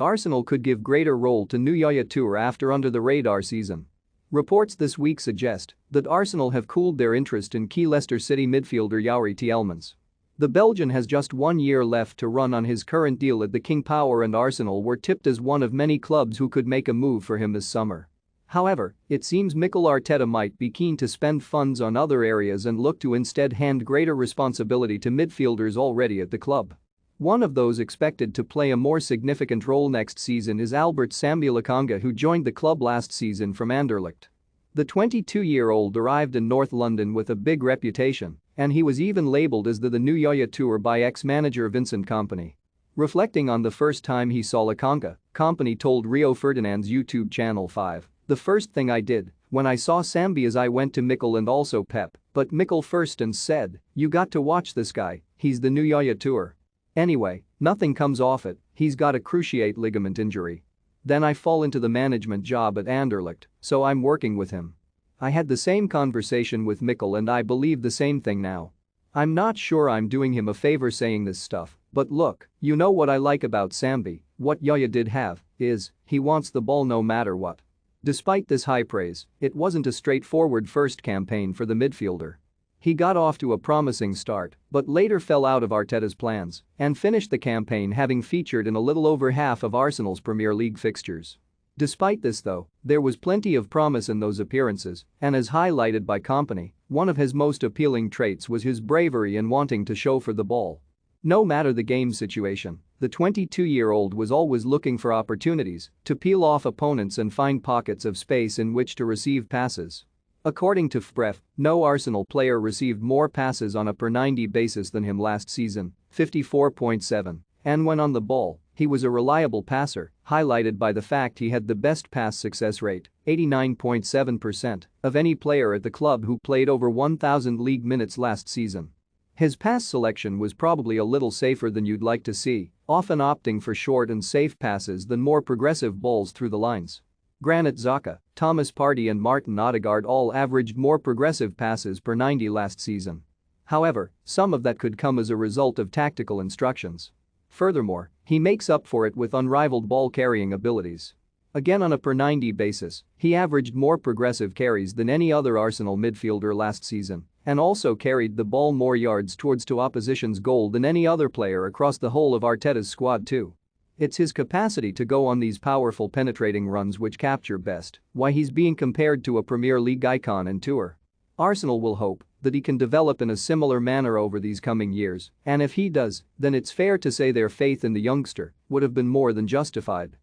Arsenal could give greater role to new Yaya Toure after under-the-radar season. Reports this week suggest that Arsenal have cooled their interest in key Leicester City midfielder Yaya Toure. The Belgian has just 1 year left to run on his current deal at the King Power, and Arsenal were tipped as one of many clubs who could make a move for him this summer. However, it seems Mikel Arteta might be keen to spend funds on other areas and look to instead hand greater responsibility to midfielders already at the club. One of those expected to play a more significant role next season is Albert Sambi Lokonga, who joined the club last season from Anderlecht. The 22-year-old arrived in North London with a big reputation, and he was even labelled as the new Yaya Toure by ex-manager Vincent Kompany. Reflecting on the first time he saw Lokonga, Kompany told Rio Ferdinand's YouTube channel 5, "The first thing I did when I saw Sambi is I went to Mikel and also Pep, but Mikel first and said, 'You got to watch this guy, he's the new Yaya Toure.' Anyway, nothing comes off it, he's got a cruciate ligament injury. Then I fall into the management job at Anderlecht, so I'm working with him. I had the same conversation with Mikel and I believe the same thing now. I'm not sure I'm doing him a favor saying this stuff, but look, you know what I like about Sambi, what Yaya did have, is, he wants the ball no matter what." Despite this high praise, it wasn't a straightforward first campaign for the midfielder. He got off to a promising start, but later fell out of Arteta's plans and finished the campaign having featured in a little over half of Arsenal's Premier League fixtures. Despite this though, there was plenty of promise in those appearances, and as highlighted by Kompany, one of his most appealing traits was his bravery in wanting to show for the ball. No matter the game situation, the 22-year-old was always looking for opportunities to peel off opponents and find pockets of space in which to receive passes. According to FBref, no Arsenal player received more passes on a per-90 basis than him last season, 54.7, and when on the ball, he was a reliable passer, highlighted by the fact he had the best pass success rate, 89.7%, of any player at the club who played over 1,000 league minutes last season. His pass selection was probably a little safer than you'd like to see, often opting for short and safe passes than more progressive balls through the lines. Granit Xhaka, Thomas Partey and Martin Odegaard all averaged more progressive passes per 90 last season. However, some of that could come as a result of tactical instructions. Furthermore, he makes up for it with unrivaled ball-carrying abilities. Again on a per 90 basis, he averaged more progressive carries than any other Arsenal midfielder last season and also carried the ball more yards towards to opposition's goal than any other player across the whole of Arteta's squad too. It's his capacity to go on these powerful penetrating runs which capture best why he's being compared to a Premier League icon in Toure. Arsenal will hope that he can develop in a similar manner over these coming years, and if he does, then it's fair to say their faith in the youngster would have been more than justified.